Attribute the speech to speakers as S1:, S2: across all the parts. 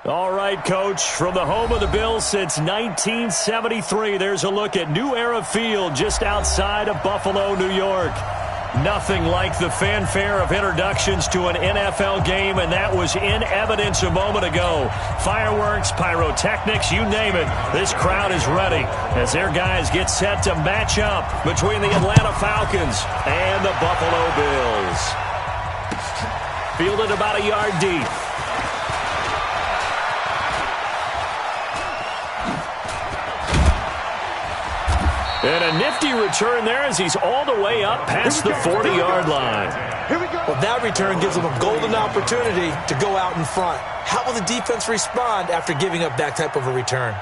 S1: All right, Coach, from the home of the Bills since 1973, there's a look at New Era Field just outside of Buffalo, New York. Nothing like the fanfare of introductions to an NFL game, and that was in evidence a moment ago. Fireworks, pyrotechnics, you name it. This crowd is ready as their guys get set to match up between the Atlanta Falcons and the Buffalo Bills. Fielded about a yard deep. And a nifty return there as he's all the way up past the 40-yard line.
S2: Well, that return gives them a golden opportunity to go out in front. How will the defense respond after giving up that type of a return?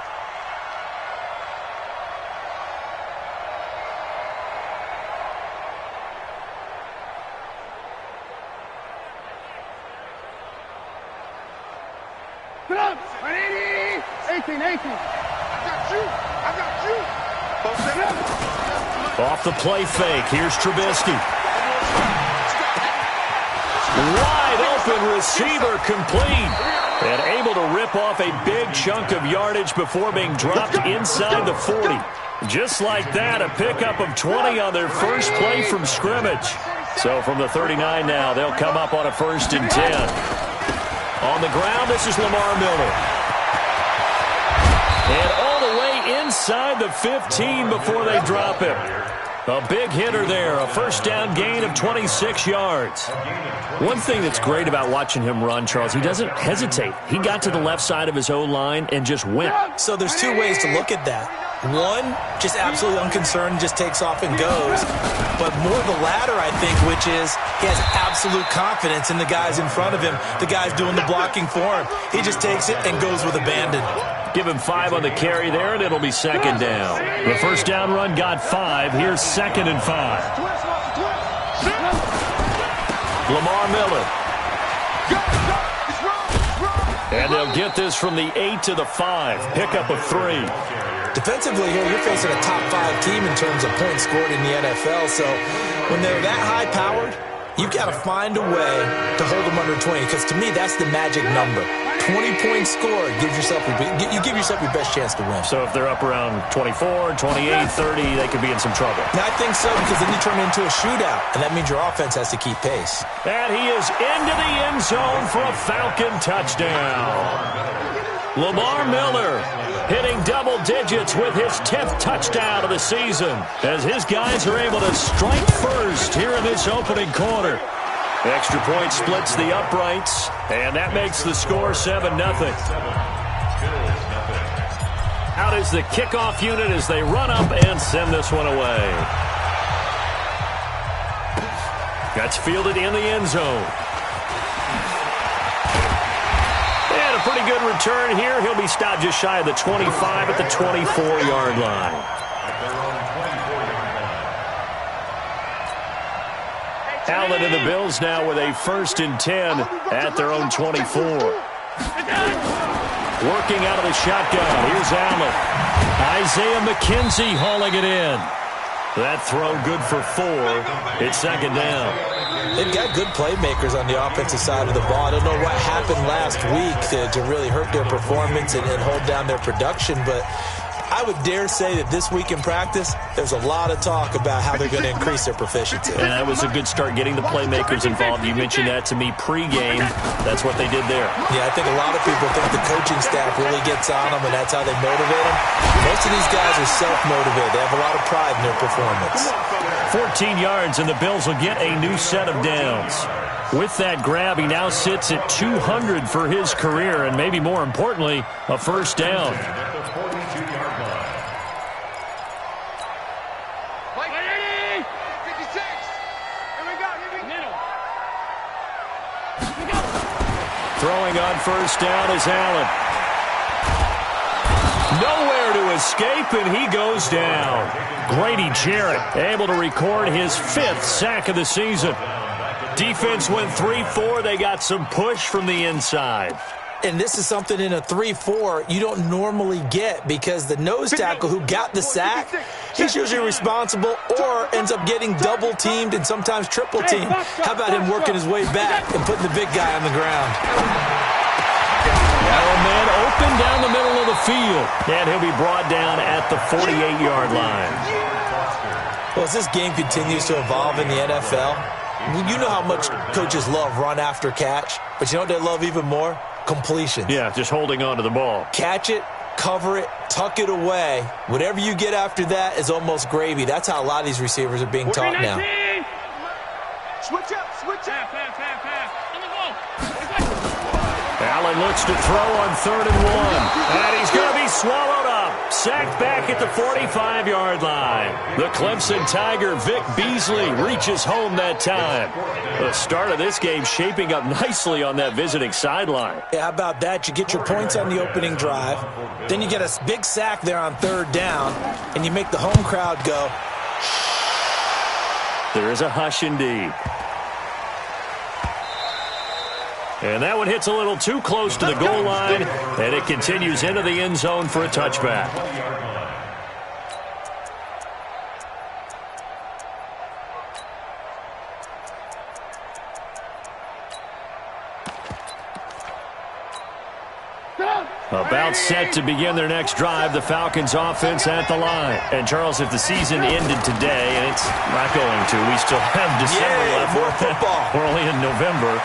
S3: Get up! 18. I got you.
S1: Off the play fake, here's Trubisky. Wide open receiver complete. And able to rip off a big chunk of yardage before being dropped inside the 40. Just like that, a pickup of 20 on their first play from scrimmage. So from the 39 now, they'll come up on a 1st and 10. On the ground, this is Lamar Miller. And all the way inside the 15 before they drop him. A big hitter there, a 1st down gain of 26 yards. One thing that's great about watching him run, Charles, he doesn't hesitate. He got to the left side of his O-line and just went.
S2: So there's two ways to look at that. One, just absolutely unconcerned, just takes off and goes. But more the latter, I think, which is he has absolute confidence in the guys in front of him, the guys doing the blocking for him. He just takes it and goes with abandon.
S1: Give him 5 on the carry there, and it'll be 2nd down. The 1st down run got 5. Here's 2nd and 5. Lamar Miller. And they'll get this from the 8 to the 5. Pickup of 3.
S2: Defensively here, you're facing a top 5 team in terms of points scored in the NFL. So when they're that high-powered, you've got to find a way to hold them under 20. Because to me, that's the magic number. 20 points scored, you give yourself your best chance to win.
S1: So if they're up around 24, 28, 30, they could be in some trouble.
S2: I think so, because then you turn it into a shootout, and that means your offense has to keep pace.
S1: And he is into the end zone for a Falcon touchdown. Lamar Miller hitting double digits with his 10th touchdown of the season as his guys are able to strike first here in this opening quarter. Extra point splits the uprights, and that makes the score 7-0. Out is the kickoff unit as they run up and send this one away. That's fielded in the end zone. And a pretty good return here. He'll be stopped just shy of the 25 at the 24-yard line. Allen and the Bills now with a 1st and 10 at their own 24. Working out of the shotgun. Here's Allen. Isaiah McKenzie hauling it in. That throw good for 4. It's 2nd down.
S2: They've got good playmakers on the offensive side of the ball. I don't know what happened last week to really hurt their performance and hold down their production, but I would dare say that this week in practice, there's a lot of talk about how they're going to increase their proficiency.
S1: And that was a good start getting the playmakers involved. You mentioned that to me pregame. That's what they did there.
S2: Yeah, I think a lot of people think the coaching staff really gets on them, and that's how they motivate them. Most of these guys are self-motivated. They have a lot of pride in their performance.
S1: 14 yards, and the Bills will get a new set of downs. With that grab, he now sits at 200 for his career, and maybe more importantly, a 1st down. Throwing on 1st down is Allen. Nowhere to escape, and he goes down. Grady Jarrett able to record his 5th sack of the season. Defense went 3-4. They got some push from the inside.
S2: And this is something in a 3-4 you don't normally get because the nose tackle who got the sack, he's usually responsible or ends up getting double-teamed and sometimes triple-teamed. How about him working his way back and putting the big guy on the ground?
S1: Now a man field. And he'll be brought down at the 48-yard line.
S2: Well, as this game continues to evolve in the NFL, you know how much coaches love run after catch, but you know what they love even more? Completion.
S1: Yeah, just holding on to the ball.
S2: Catch it, cover it, tuck it away. Whatever you get after that is almost gravy. That's how a lot of these receivers are being taught now.
S3: Switch up, switch up.
S1: Allen looks to throw on 3rd and 1. And he's going to be swallowed up. Sacked back at the 45-yard line. The Clemson Tiger, Vic Beasley, reaches home that time. The start of this game shaping up nicely on that visiting sideline.
S2: Yeah, how about that? You get your points on the opening drive. Then you get a big sack there on 3rd down. And you make the home crowd go.
S1: There is a hush indeed. And that one hits a little too close to the goal line, and it continues into the end zone for a touchback. About set to begin their next drive, the Falcons offense at the line. And Charles, if the season ended today, and it's not going to, we still have December left.
S2: More football.
S1: We're only in November,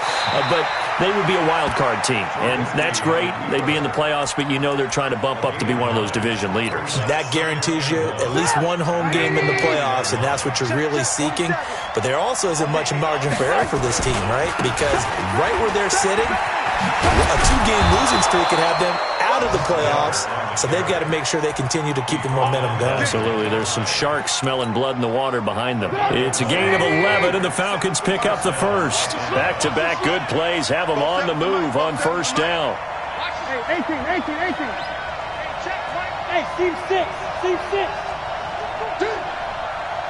S1: but they would be a wild card team, and that's great. They'd be in the playoffs, but you know they're trying to bump up to be one of those division leaders.
S2: That guarantees you at least one home game in the playoffs, and that's what you're really seeking. But there also isn't much margin for error for this team, right? Because right where they're sitting, a 2-game losing streak could have them out of the playoffs, so they've got to make sure they continue to keep the momentum going.
S1: Absolutely. There's some sharks smelling blood in the water behind them. It's a gain of 11, and the Falcons pick up the first. Back-to-back good plays have them on the move on 1st down.
S3: Hey, 18. Hey, Steve 6.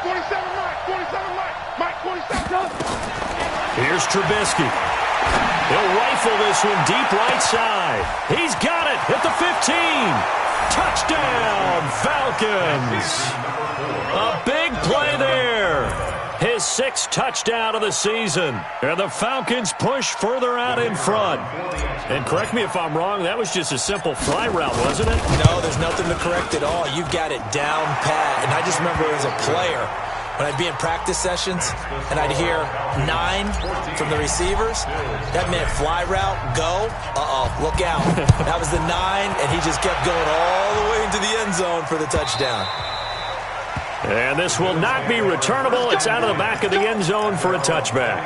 S3: 47 Mike, 47.
S1: Here's Trubisky. He'll rifle this one deep right side. He's got it at the 15. Touchdown, Falcons. A big play there. His 6th touchdown of the season. And the Falcons push further out in front. And correct me if I'm wrong, that was just a simple fly route, wasn't it?
S2: No, there's nothing to correct at all. You've got it down pat. And I just remember as a player, when I'd be in practice sessions and I'd hear 9 from the receivers, that meant fly route, go, look out. That was the 9, and he just kept going all the way into the end zone for the touchdown.
S1: And this will not be returnable. It's out of the back of the end zone for a touchback.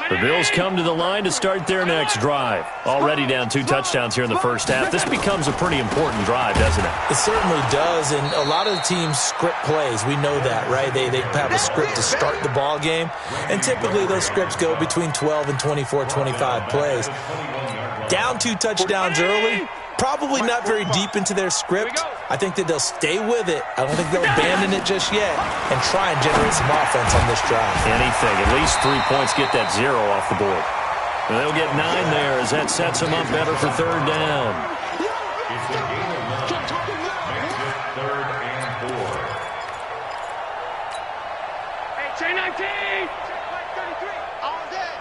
S1: The Bills come to the line to start their next drive. Already down 2 touchdowns here in the first half. This becomes a pretty important drive, doesn't it?
S2: It certainly does, and a lot of the teams script plays. We know that, right? They have a script to start the ball game, and typically those scripts go between 12 and 24, 25 plays. Down 2 touchdowns early, probably not very deep into their script. I think that they'll stay with it. I don't think they'll abandon it just yet and try and generate some offense on this drive.
S1: Anything. At least 3 points, get that 0 off the board. And they'll get 9 there as that sets them up better for 3rd down.
S3: Hey, chain 19. All day.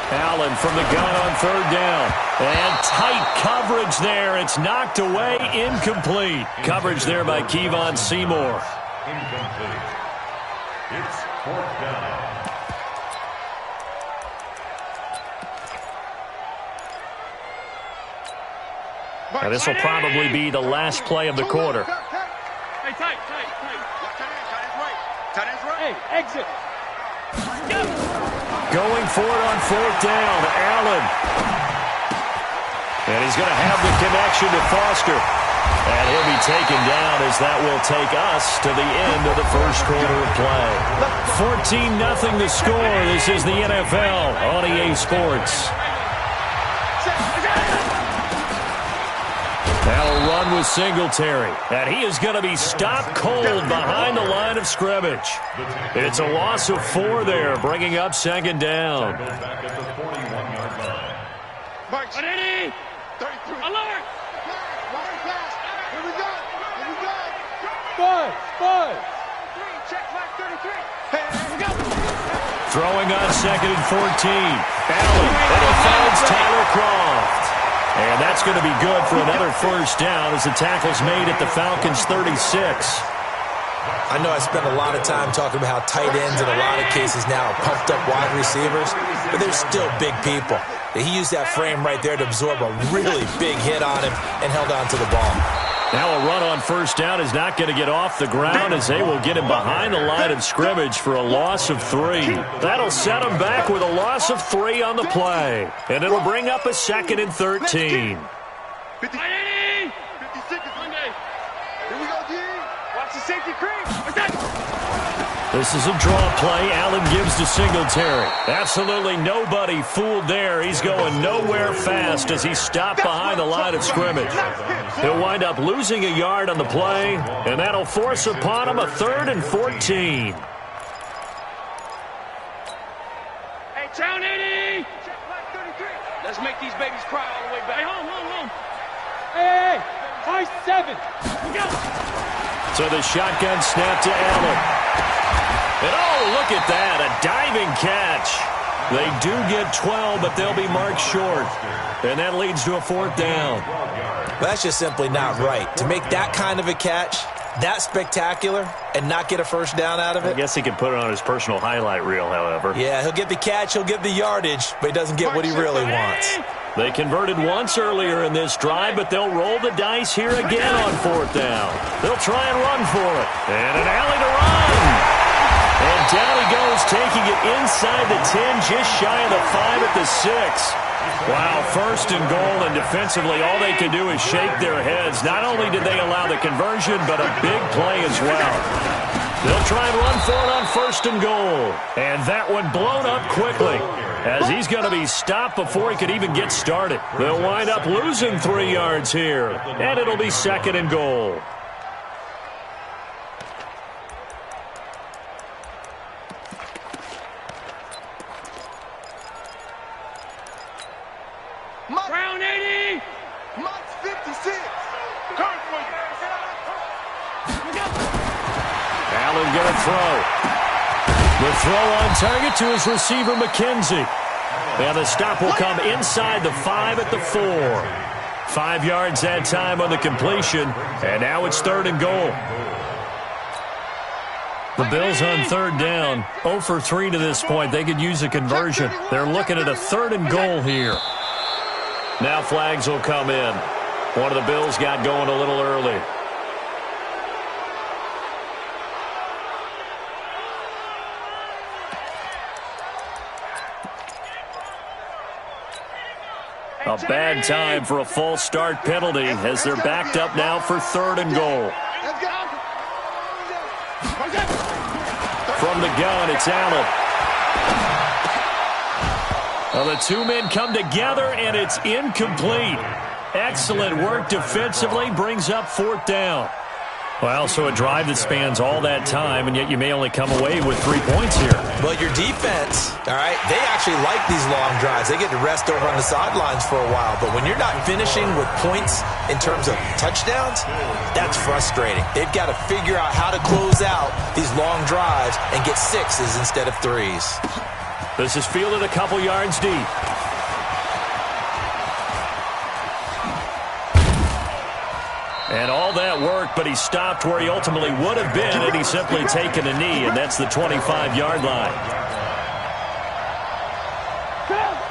S1: Allen from the gun on 3rd down. And tight coverage there. It's knocked away, incomplete. Coverage there by Kevon Seymour.
S4: Incomplete. It's 4th down.
S1: And this will probably be the last play of the quarter.
S3: Hey, tight. Tight ends right. Hey, exit.
S1: Going for it on 4th down, Allen. And he's going to have the connection to Foster. And he'll be taken down as that will take us to the end of the first quarter of play. 14-0 the score. This is the NFL on EA Sports. That'll run with Singletary. And he is going to be stopped cold behind the line of scrimmage. It's a loss of 4 there, bringing up 2nd down.
S4: Back at the 41-yard line.
S3: March. 33. Alert. Here we go. Five. Check flag 33. Hey, here we go.
S1: Throwing on 2nd and 14. Allen, and he finds Tyler Kroft. And that's going to be good for another first down as the tackle's made at the Falcons' 36.
S2: I know I spend a lot of time talking about how tight ends in a lot of cases now are pumped up wide receivers, but they're still big people. He used that frame right there to absorb a really big hit on him and held on to the ball.
S1: Now a run on first down is not going to get off the ground as they will get him behind the line of scrimmage for a loss of 3. That'll set him back with a loss of 3 on the play. And it'll bring up a 2nd and 13.
S3: 50. 56 Monday. Here we go, G. Watch the safety creep. What's that?
S1: This is a draw play. Allen gives to Singletary. Absolutely nobody fooled there. He's going nowhere fast as he's stopped behind the line of scrimmage. He'll wind up losing a yard on the play, and that'll force upon him a 3rd and 14.
S3: Hey, Town 80. Check flag 33. Let's make these babies cry all the way back. Hey, home. Hey, high 7. We go.
S1: So the shotgun snap to Allen. And oh, look at that, a diving catch. They do get 12, but they'll be marked short. And that leads to a 4th down.
S2: Well, that's just simply not right. To make that kind of a catch, that spectacular, and not get a first down out of it.
S1: I guess he could put it on his personal highlight reel, however.
S2: Yeah, he'll get the catch, he'll get the yardage, but he doesn't get what he really wants.
S1: They converted once earlier in this drive, but they'll roll the dice here again on 4th down. They'll try and run for it. And an alley to run. And down he goes, taking it inside the 10, just shy of the 5 at the 6. Wow, 1st and goal, and defensively all they can do is shake their heads. Not only did they allow the conversion, but a big play as well. They'll try and run for it on 1st and goal. And that one blown up quickly as he's going to be stopped before he could even get started. They'll wind up losing 3 yards here, and it'll be 2nd and goal.
S3: Brown 80.
S5: Mutz 56.
S1: Allen going to throw. The throw on target to his receiver, McKenzie. And the stop will come inside the 5 at the 4. 5 yards that time on the completion. And now it's 3rd and goal. The Bills on 3rd down. 0 for 3 to this point. They could use a conversion. They're looking at a 3rd and goal here. Now flags will come in. One of the Bills got going a little early. A bad time for a false start penalty as they're backed up now for 3rd and goal. From the gun, it's Allen. Well, the 2 men come together, and it's incomplete. Excellent work defensively, brings up 4th down. Well, so a drive that spans all that time, and yet you may only come away with 3 points here.
S2: Well, your defense, all right, they actually like these long drives. They get to rest over on the sidelines for a while, but when you're not finishing with points in terms of touchdowns, that's frustrating. They've got to figure out how to close out these long drives and get 6s instead of 3s.
S1: This is fielded a couple yards deep. And all that work, but he stopped where he ultimately would have been had he simply taken a knee, and that's the 25-yard line.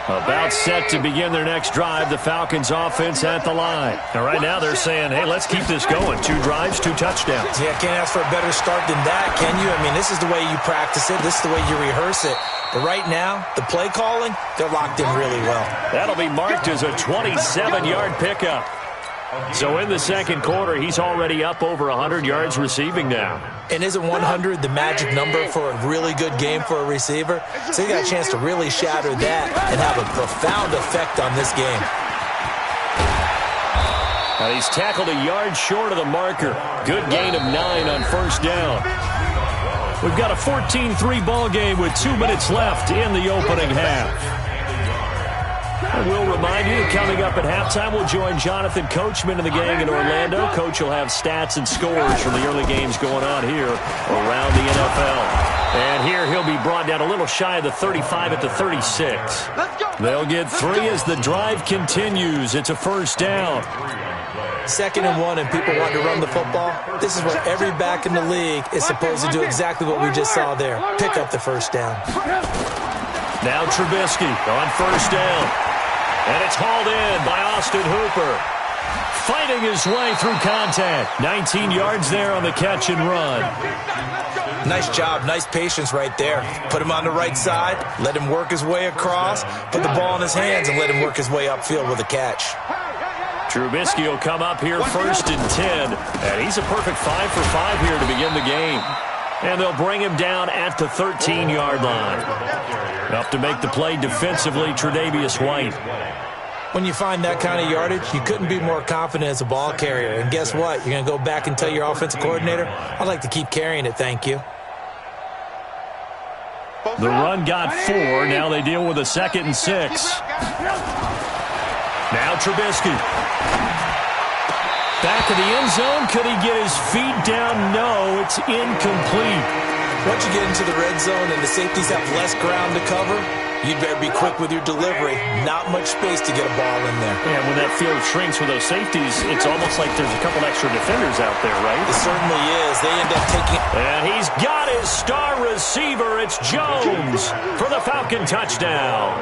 S1: About set to begin their next drive, the Falcons offense at the line. And right now they're saying, hey, let's keep this going. 2 drives, 2 touchdowns.
S2: Yeah, can't ask for a better start than that, can you? I mean, this is the way you practice it. This is the way you rehearse it. But right now, the play calling, they're locked in really well.
S1: That'll be marked as a 27-yard pickup. So in the 2nd quarter, he's already up over 100 yards receiving now.
S2: And isn't 100 the magic number for a really good game for a receiver? So you got a chance to really shatter that and have a profound effect on this game.
S1: Now he's tackled a yard short of the marker. Good gain of 9 on 1st down. We've got a 14-3 ball game with 2 minutes left in the opening half. And we'll remind you that coming up at halftime, we'll join Jonathan Coachman and the gang in Orlando. Coach will have stats and scores from the early games going on here around the NFL. And here he'll be brought down a little shy of the 35 at the 36. They'll get 3 as the drive continues. It's a first down.
S2: 2nd and 1 and people want to run the football. This is where every back in the league is supposed to do exactly what we just saw there. Pick up the first down.
S1: Now Trubisky on first down. And it's hauled in by Austin Hooper. Fighting his way through contact. 19 yards there on the catch and run.
S2: Nice job. Nice patience right there. Put him on the right side. Let him work his way across. Put the ball in his hands and let him work his way upfield with a catch.
S1: Trubisky will come up here 1st and 10. And he's a perfect 5 for 5 here to begin the game. And they'll bring him down at the 13-yard line. Up to make the play defensively, Tre'Davious White.
S2: When you find that kind of yardage, you couldn't be more confident as a ball carrier. And guess what? You're going to go back and tell your offensive coordinator, I'd like to keep carrying it, thank you.
S1: The run got 4. Now they deal with a 2nd and 6. Now Trubisky. Back of the end zone. Could he get his feet down? No, it's incomplete.
S2: Once you get into the red zone and the safeties have less ground to cover, you'd better be quick with your delivery. Not much space to get a ball in there.
S1: Yeah, when that field shrinks with those safeties, it's almost like there's a couple extra defenders out there, right?
S2: It certainly is. They end up taking...
S1: And he's got his star receiver. It's Jones for the Falcon touchdown.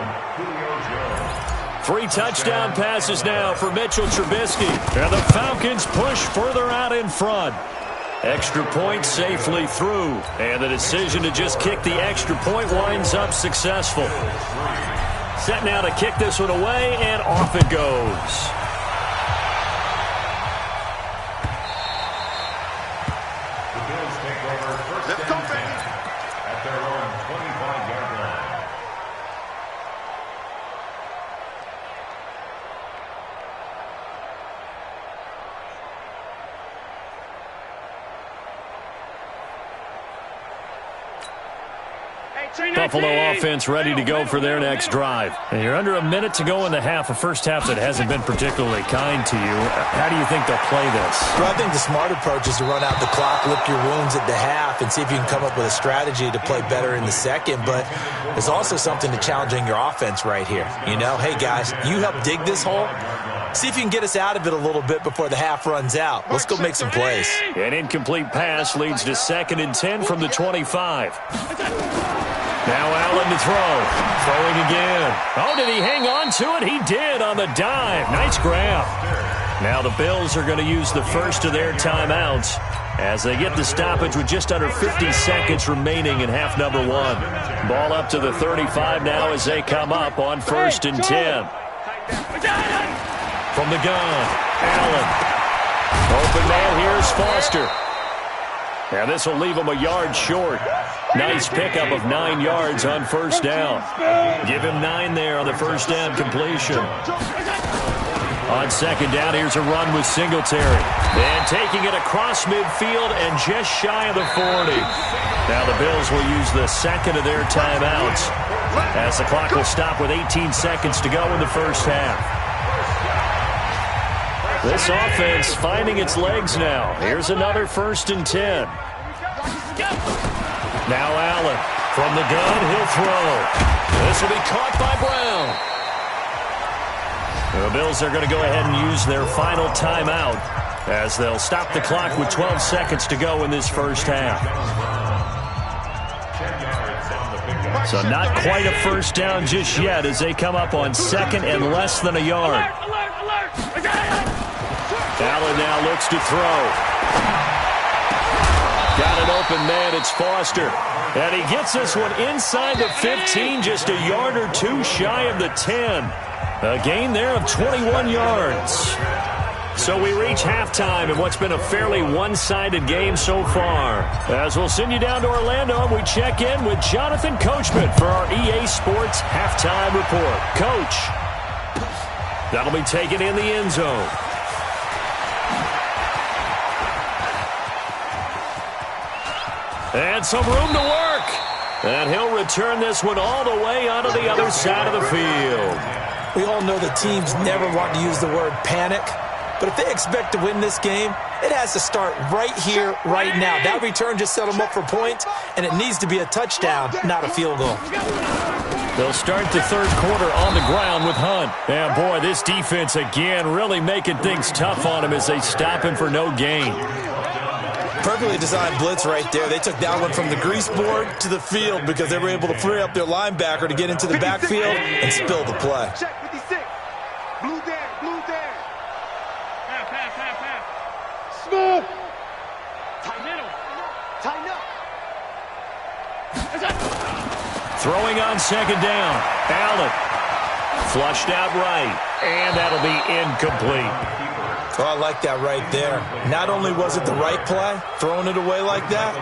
S1: 3 touchdown passes now for Mitchell Trubisky. And the Falcons push further out in front. Extra point safely through. And the decision to just kick the extra point winds up successful. Set now to kick this one away, and off it goes.
S4: The Bills take over 1st and 10 at their own 25-yard line.
S1: Buffalo offense ready to go for their next drive. And you're under a minute to go in the half, a first half that hasn't been particularly kind to you. How do you think they'll play this?
S2: Well, I think the smart approach is to run out the clock, lick your wounds at the half, and see if you can come up with a strategy to play better in the second. But there's also something to challenging your offense right here. You know, hey, guys, you help dig this hole. See if you can get us out of it a little bit before the half runs out. Let's go make some plays.
S1: An incomplete pass leads to 2nd and 10 from the 25. Now Allen to throw. Throwing again. Oh, did he hang on to it? He did on the dive. Nice grab. Now the Bills are going to use the first of their timeouts as they get the stoppage with just under 50 seconds remaining in half number 1. Ball up to the 35 now as they come up on 1st and 10. From the gun, Allen. Open man, here's Foster. And this will leave him a yard short. Nice pickup of 9 yards on first down. Give him 9 there on the first down completion. On second down, here's a run with Singletary. And taking it across midfield and just shy of the 40. Now the Bills will use the second of their timeouts as the clock will stop with 18 seconds to go in the first half. This offense finding its legs now. Here's another 1st and 10. Now Allen from the gun, he'll throw. This will be caught by Brown. The Bills are going to go ahead and use their final timeout as they'll stop the clock with 12 seconds to go in this first half. So not quite a first down just yet as they come up on 2nd and less than a yard. Allen now looks to throw. Got an open man, it's Foster. And he gets this one inside the 15, just a yard or 2 shy of the 10. A gain there of 21 yards. So we reach halftime in what's been a fairly one-sided game so far. As we'll send you down to Orlando, we check in with Jonathan Coachman for our EA Sports Halftime Report. Coach, that'll be taken in the end zone. And some room to work. And he'll return this one all the way onto the other side of the field.
S2: We all know that teams never want to use the word panic, But if they expect to win this game, it has to start right here, right now. That return just set them up for points, and it needs to be a touchdown, not a field goal.
S1: They'll start the third quarter on the ground with Hunt. And, boy, this defense, again, really making things tough on him as they stop him for no gain.
S2: Perfectly designed blitz right there. They took that one from the grease board to the field because they were able to free up their linebacker to get into the backfield and spill the play.
S5: Check 56. Blue there, blue there.
S3: Half. Smooth.
S5: Tighten up.
S1: Throwing on second down. Allen. Flushed out right. And that'll be incomplete.
S2: Oh, I like that right there. Not only was it the right play, throwing it away like that,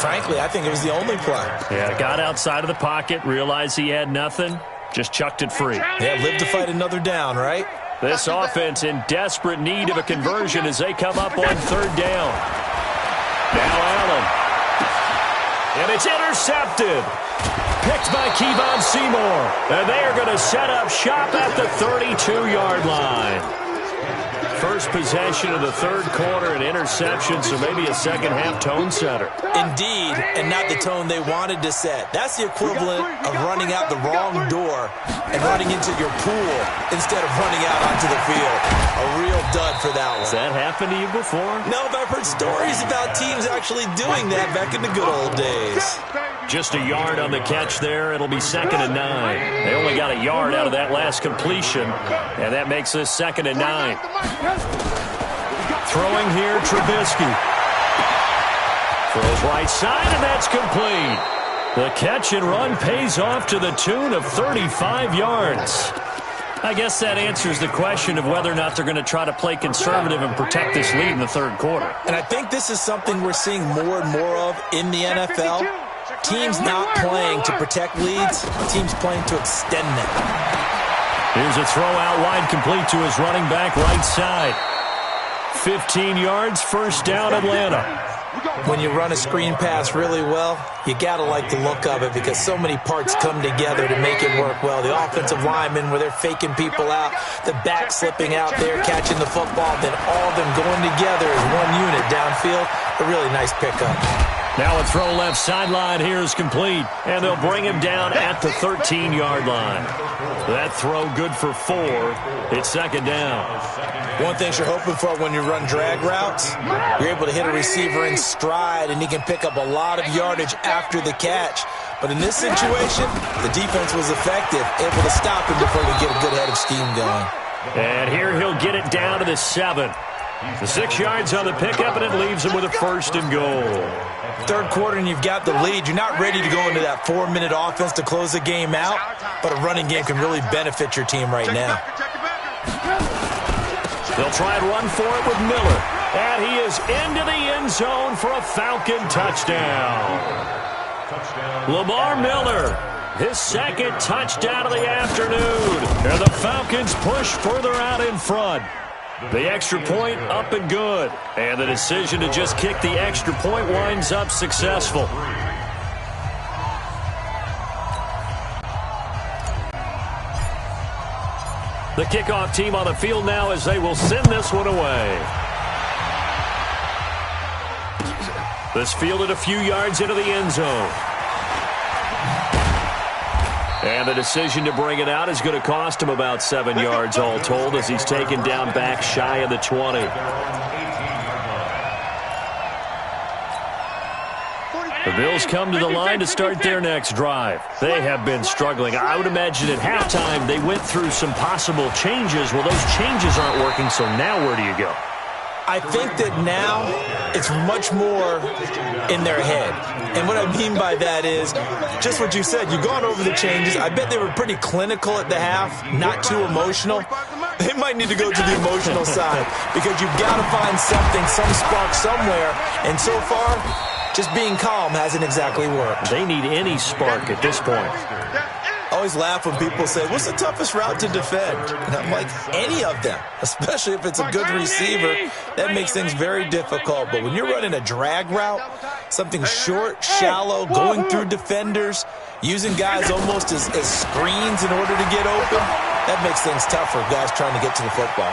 S2: frankly, I think it was the only play.
S1: Yeah, got outside of the pocket, realized he had nothing, just chucked it free.
S2: Yeah, live to fight another down, right?
S1: This offense in desperate need of a conversion as they come up on third down. Now Allen. And it's intercepted. Picked by Kevon Seymour. And they are going to set up shop at the 32-yard line. First possession of the third quarter, an interception, so maybe a second-half tone setter.
S2: Indeed, and not the tone they wanted to set. That's the equivalent of running out the wrong door and running into your pool instead of running out onto the field. A real dud for that one.
S1: Has that happened to you before?
S2: No, but I've heard stories about teams actually doing that back in the good old days.
S1: Just a yard on the catch there. It'll be 2nd and 9. They only got a yard out of that last completion, and that makes this 2nd and 9. Throwing here, Trubisky. Throws right side, and that's complete. The catch and run pays off to the tune of 35 yards. I guess that answers the question of whether or not they're going to try to play conservative and protect this lead in the third quarter.
S2: And I think this is something we're seeing more and more of in the NFL. Teams not playing to protect leads, teams playing to extend them.
S1: Here's a throw out wide, complete to his running back right side. 15 yards, first down, Atlanta.
S2: When you run a screen pass really well, you got to like the look of it because so many parts come together to make it work well. The offensive linemen, where they're faking people out, the back slipping out there, catching the football, then all of them going together as one unit downfield. A really nice pickup.
S1: Now a throw left sideline here is complete, and they'll bring him down at the 13-yard line. That throw good for 4. It's 2nd down.
S2: One thing you're hoping for when you run drag routes, you're able to hit a receiver in stride, and he can pick up a lot of yardage after the catch. But in this situation, the defense was effective, able to stop him before he get a good head of steam going.
S1: And here he'll get it down to the 7. The 6 yards on the pickup, and it leaves him with a 1st and goal.
S2: Third quarter, and you've got the lead. You're not ready to go into that 4-minute offense to close the game out, but a running game can really benefit your team right now.
S1: They'll try and run for it with Miller. And he is into the end zone for a Falcon touchdown. Lamar Miller, his 2nd touchdown of the afternoon. And the Falcons push further out in front. The extra point up and good. And the decision to just kick the extra point winds up successful. The kickoff team on the field now as they will send this one away. This fielded a few yards into the end zone. And the decision to bring it out is going to cost him about 7 yards all told as he's taken down back shy of the 20. The Bills come to the line to start their next drive. They have been struggling. I would imagine at halftime they went through some possible changes. Well, those changes aren't working, so now where do you go?
S2: I think that now it's much more in their head. And what I mean by that is just what you said. You've gone over the changes. I bet they were pretty clinical at the half, not too emotional. They might need to go to the emotional side because you've got to find something, some spark somewhere. And so far, just being calm hasn't exactly worked.
S1: They need any spark at this point.
S2: I always laugh when people say, what's the toughest route to defend? And I'm like, any of them, especially if it's a good receiver. That makes things very difficult. But when you're running a drag route, something short, shallow, going through defenders, using guys almost as screens in order to get open, that makes things tough for guys trying to get to the football.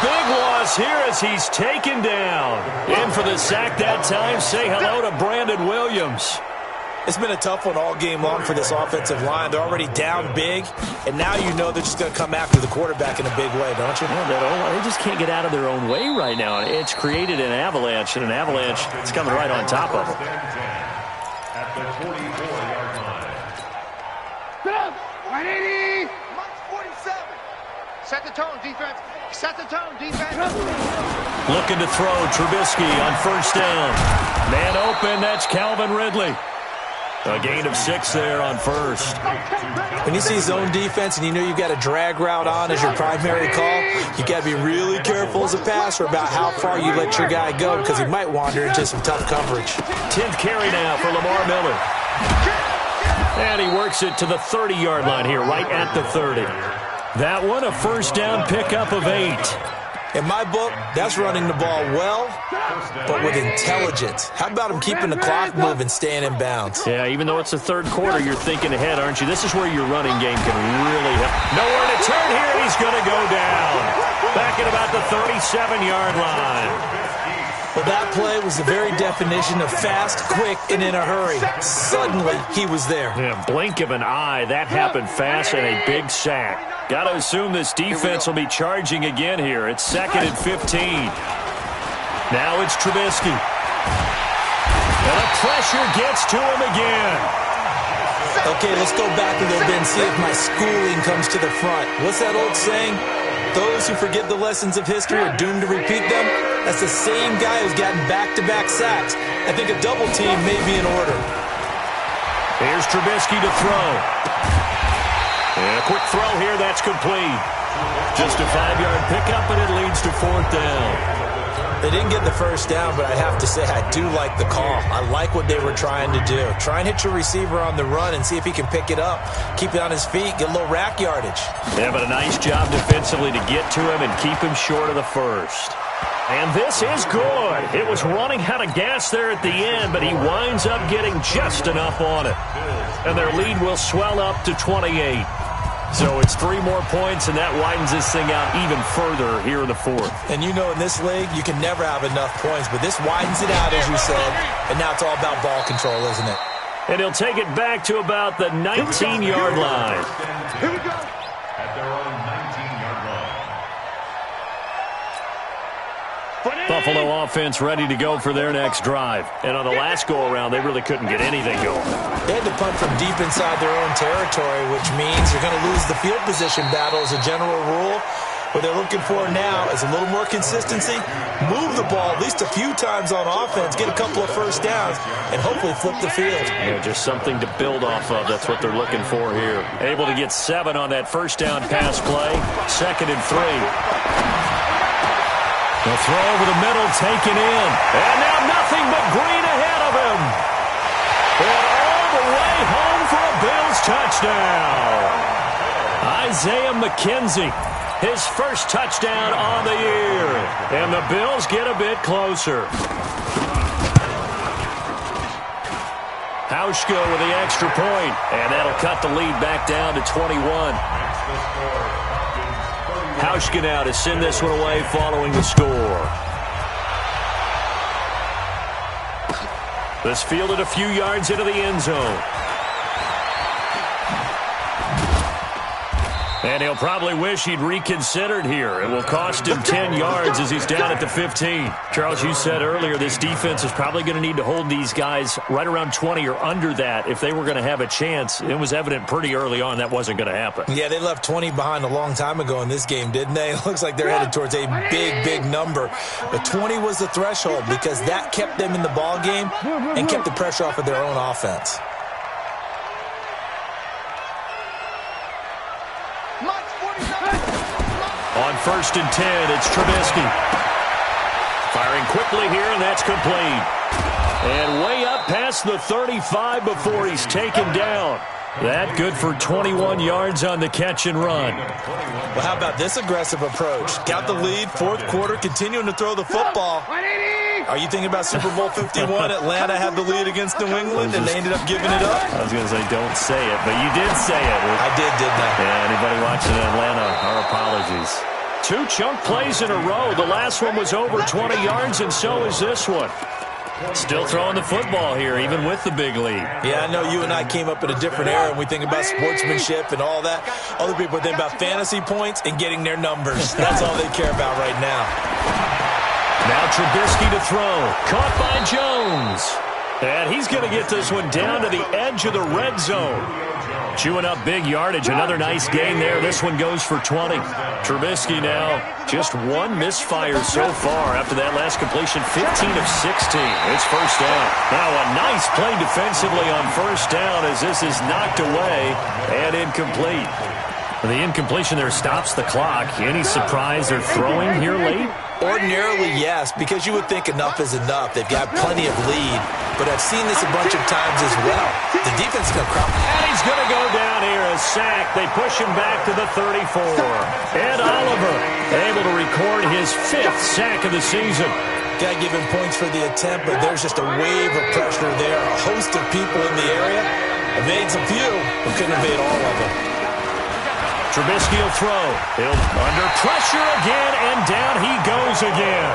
S1: big loss here as he's taken down. In for the sack that time. Say hello to Brandon Williams.
S2: It's been a tough one all game long for this offensive line. They're already down big, and now you know they're just going to come after the quarterback in a big way, don't you?
S1: Yeah, they just can't get out of their own way right now. It's created an avalanche, and an avalanche is coming right on top of them.
S4: At the 44-yard line.
S5: Get up! 180! March 47. Set the tone, defense. Set the tone, defense.
S1: Looking to throw, Trubisky on first down. Man open, that's Calvin Ridley. A gain of 6 there on first.
S2: When you see zone defense and you know you've got a drag route on as your primary call, you got to be really careful as a passer about how far you let your guy go because he might wander into some tough coverage.
S1: 10th carry now for Lamar Miller. And he works it to the 30-yard line here, right at the 30. That one, a first down pickup of 8.
S2: In my book, that's running the ball well, but with intelligence. How about him keeping the clock moving, staying in bounds?
S1: Yeah, even though it's the third quarter, you're thinking ahead, aren't you? This is where your running game can really help. Nowhere to turn here. He's going to go down. Back at about the 37-yard line.
S2: Well, that play was the very definition of fast, quick, and in a hurry. Suddenly, he was there.
S1: Yeah, blink of an eye. That happened fast and a big sack. Got to assume this defense will be charging again here. It's 2nd and 15. Now it's Trubisky. And the pressure gets to him again.
S2: Okay, let's go back a little bit and see if my schooling comes to the front. What's that old saying? Those who forget the lessons of history are doomed to repeat them. That's the same guy who's gotten back-to-back sacks. I think a double team may be in order.
S1: Here's Trubisky to throw. And a quick throw here, that's complete. Just a 5-yard pickup, and it leads to 4th down.
S2: They didn't get the first down, but I have to say I do like the call. I like what they were trying to do. Try and hit your receiver on the run and see if he can pick it up. Keep it on his feet, get a little rack yardage.
S1: Yeah, but a nice job defensively to get to him and keep him short of the first. And this is good. It was running out of gas there at the end, but he winds up getting just enough on it. And their lead will swell up to 28. So it's 3 more points, and that widens this thing out even further here in the 4th.
S2: And you know in this league, you can never have enough points, but this widens it out, as you said, and now it's all about ball control, isn't it?
S1: And he'll take it back to about the 19-yard line.
S5: Here we go.
S4: At their own 19-yard line.
S1: Buffalo offense ready to go for their next drive. And on the last go-around, they really couldn't get anything going.
S2: They had to punt from deep inside their own territory, which means you're going to lose the field position battle as a general rule. What they're looking for now is a little more consistency, move the ball at least a few times on offense, get a couple of first downs, and hopefully flip the field.
S1: Yeah, just something to build off of. That's what they're looking for here. Able to get 7 on that first down pass play. 2nd and 3. The throw over the middle taken in. And now nothing but green ahead of him. And all the way home for a Bills touchdown. Isaiah McKenzie, his first touchdown on the year. And the Bills get a bit closer. Hauschka with the extra point. And that'll cut the lead back down to 21. Hauschka now to send this one away following the score. This fielded a few yards into the end zone. And he'll probably wish he'd reconsidered here. It will cost him 10 yards as he's down at the 15. Charles, you said earlier this defense is probably going to need to hold these guys right around 20 or under that if they were going to have a chance. It was evident pretty early on that wasn't going to happen.
S2: Yeah, they left 20 behind a long time ago in this game, didn't they? It looks like they're headed towards a big, big number. But 20 was the threshold because that kept them in the ball game and kept the pressure off of their own offense.
S1: On 1st and 10, it's Trubisky. Firing quickly here, and that's complete. And way up past the 35 before he's taken down. That good for 21 yards on the catch and run.
S2: Well, how about this aggressive approach? Got the lead, 4th quarter, continuing to throw the football. Are you thinking about Super Bowl 51? Atlanta had the lead against New England, and they ended up giving it up?
S1: I was going to say don't say it, but you did say it.
S2: I did, didn't I?
S1: Yeah, anybody watching Atlanta, our apologies. 2 chunk plays in a row. The last one was over 20 yards, and so is this one. Still throwing the football here, even with the big lead.
S2: Yeah, I know you and I came up in a different era, and we think about sportsmanship and all that. Other people think about fantasy points and getting their numbers. That's all they care about right now.
S1: Now Trubisky to throw. Caught by Jones. And he's going to get this one down to the edge of the red zone. Chewing up big yardage. Another nice gain there. This one goes for 20. Trubisky now just 1 misfire so far after that last completion. 15 of 16. It's first down. Now a nice play defensively on first down as this is knocked away and incomplete. The incompletion there stops the clock. Any surprise they're throwing here late?
S2: Ordinarily, yes, because you would think enough is enough. They've got plenty of lead, but I've seen this a bunch of times as well. The defense is going to crowd.
S1: And he's going to go down here, a sack. They push him back to the 34. Ed Oliver able to record his 5th sack of the season.
S2: Got to give him points for the attempt, but there's just a wave of pressure there. A host of people in the area. Evades a few, but couldn't evade all of them.
S1: Trubisky will throw. He'll under pressure again, and down he goes again.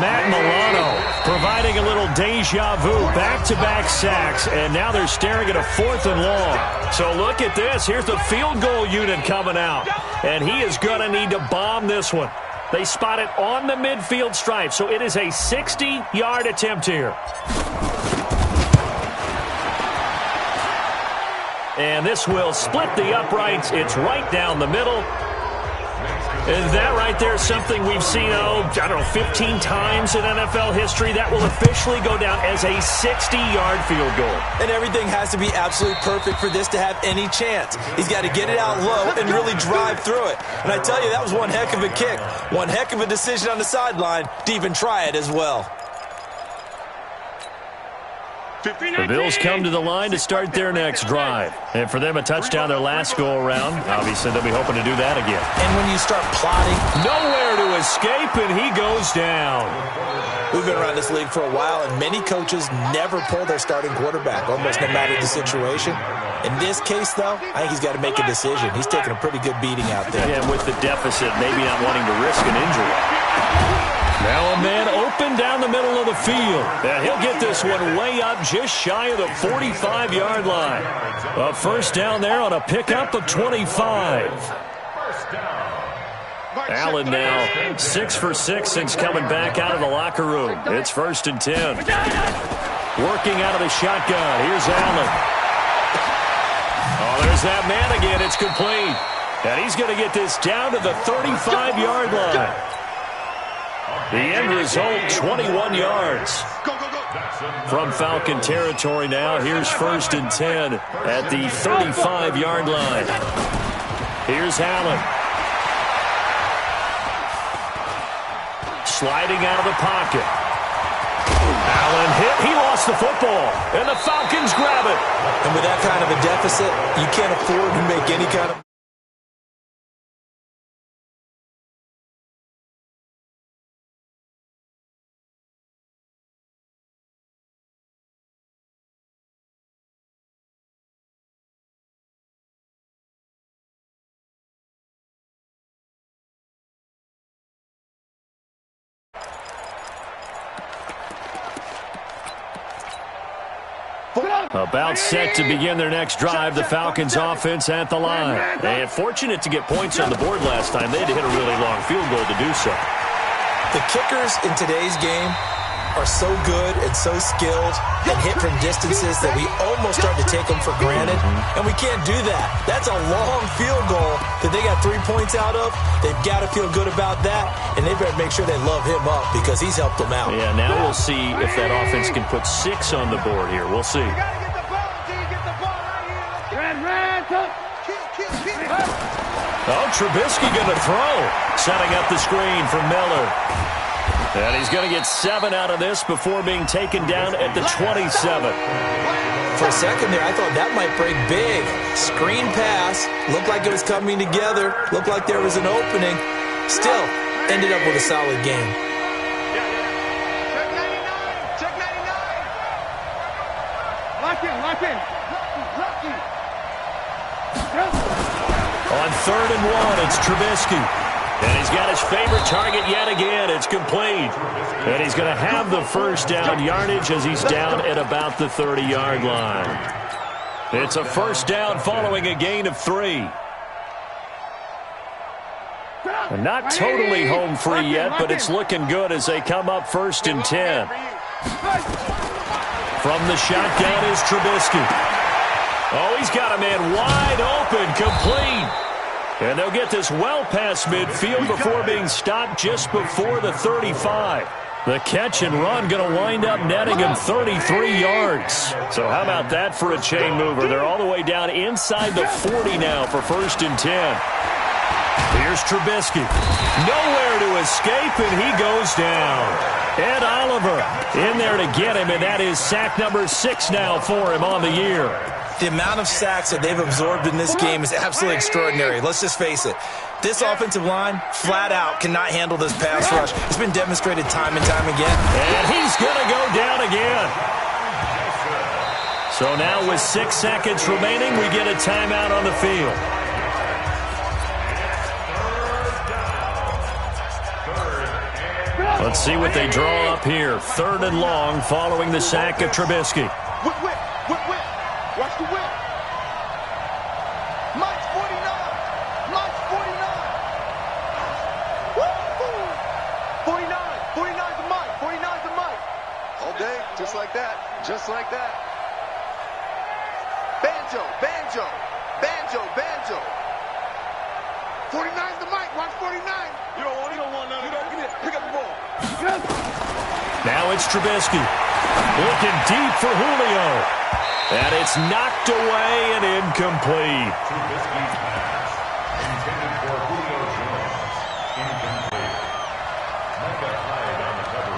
S1: Matt Milano providing a little deja vu, back-to-back sacks, and now they're staring at a 4th and long. So look at this. Here's the field goal unit coming out, and he is going to need to bomb this one. They spot it on the midfield stripe, so it is a 60-yard attempt here. And this will split the uprights. It's right down the middle. Is that right there something we've seen, 15 times in NFL history? That will officially go down as a 60-yard field goal.
S2: And everything has to be absolutely perfect for this to have any chance. He's got to get it out low and really drive through it. And I tell you, that was one heck of a kick. One heck of a decision on the sideline to even try it as well.
S1: The Bills come to the line to start their next drive. And for them, a touchdown their last go-around. Obviously, they'll be hoping to do that again.
S2: And when you start plotting,
S1: nowhere to escape, and he goes down.
S2: We've been around this league for a while, and many coaches never pull their starting quarterback, almost no matter the situation. In this case, though, I think he's got to make a decision. He's taking a pretty good beating out there.
S1: And with the deficit, maybe not wanting to risk an injury. Now a man open down the middle of the field. And he'll get this one way up just shy of the 45-yard line. A first down there on a pickup of 25. Allen now 6 for 6 since coming back out of the locker room. It's 1st and 10. Working out of the shotgun. Here's Allen. Oh, there's that man again. It's complete. And he's going to get this down to the 35-yard line. The end result, 21 yards. From Falcon territory now, here's 1st and 10 at the 35-yard line. Here's Allen. Sliding out of the pocket. Allen hit. He lost the football, and the Falcons grab it.
S2: And with that kind of a deficit, you can't afford to make any kind of...
S1: About set to begin their next drive, the Falcons offense at the line. And fortunate to get points on the board last time. They had to hit a really long field goal to do so.
S2: The kickers in today's game are so good and so skilled and hit from distances that we almost start to take them for granted. And we can't do that. That's a long field goal that they got 3 points out of. They've got to feel good about that, and they better make sure they love him up because he's helped them out.
S1: Yeah, now we'll see if that offense can put 6 on the board here. We'll see. Oh, Trubisky going to throw. Setting up the screen for Miller. And he's going to get 7 out of this before being taken down at the 27.
S2: For a second there, I thought that might break big. Screen pass. Looked like it was coming together. Looked like there was an opening. Still, ended up with a solid game.
S5: Check 99. Lock in.
S1: On 3rd and 1, it's Trubisky. And he's got his favorite target yet again. It's complete. And he's going to have the first down yardage as he's down at about the 30-yard line. It's a first down following a gain of 3. And not totally home free yet, but it's looking good as they come up 1st and 10. From the shotgun is Trubisky. Oh, he's got a man wide open, complete. And they'll get this well past midfield before being stopped just before the 35. The catch and run going to wind up netting him 33 yards. So how about that for a chain mover? They're all the way down inside the 40 now for 1st and 10. Here's Trubisky. Nowhere to escape, and he goes down. Ed Oliver in there to get him, and that is sack number 6 now for him on the year.
S2: The amount of sacks that they've absorbed in this game is absolutely extraordinary. Let's just face it. This offensive line, flat out, cannot handle this pass rush. It's been demonstrated time and time again.
S1: And he's going to go down again. So now with 6 seconds remaining, we get a timeout on the field. Let's see what they draw up here. 3rd and long following the sack of Trubisky.
S5: Whip. Watch the whip. Mike's 49. Mike's 49. Woo! 49. 49 to Mike. 49 to Mike. All day, just like that. Just like that. Banjo. 49's to Mike. Watch 49. You don't want none of that. Give me it. Pick up the ball.
S1: Now it's Trubisky. Looking deep for Julio. And it's knocked away and incomplete.
S4: Trubisky's pass intended for Julio Jones. Incomplete. Micah Hyde on the cover.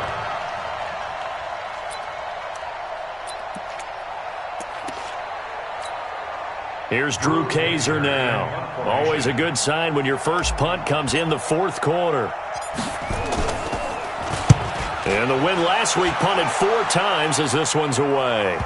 S1: Here's Drew Kaiser now. Always a good sign when your first punt comes in the 4th quarter. And the win last week punted 4 times as this one's away.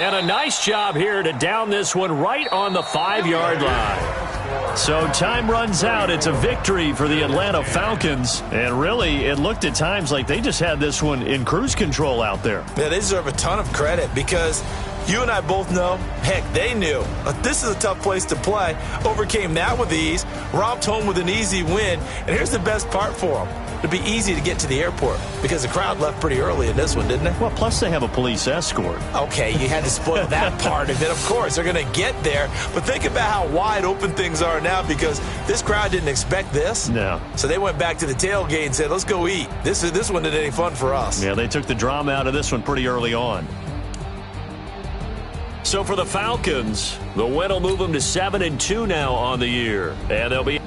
S1: And a nice job here to down this one right on the 5-yard line. So time runs out. It's a victory for the Atlanta Falcons. And really, it looked at times like they just had this one in cruise control out there.
S2: Yeah, they deserve a ton of credit because you and I both know, heck, they knew. This is a tough place to play. Overcame that with ease. Romped home with an easy win. And here's the best part for them. It'd be easy to get to the airport because the crowd left pretty early in this one, didn't it?
S1: Well, plus they have a police escort.
S2: Okay, you had to spoil that part of it. Of course, they're going to get there. But think about how wide open things are now because this crowd didn't expect this.
S1: No.
S2: So they went back to the tailgate and said, let's go eat. This one didn't any fun for us.
S1: Yeah, they took the drama out of this one pretty early on. So for the Falcons, the win will move them to 7-2 now on the year. And they'll be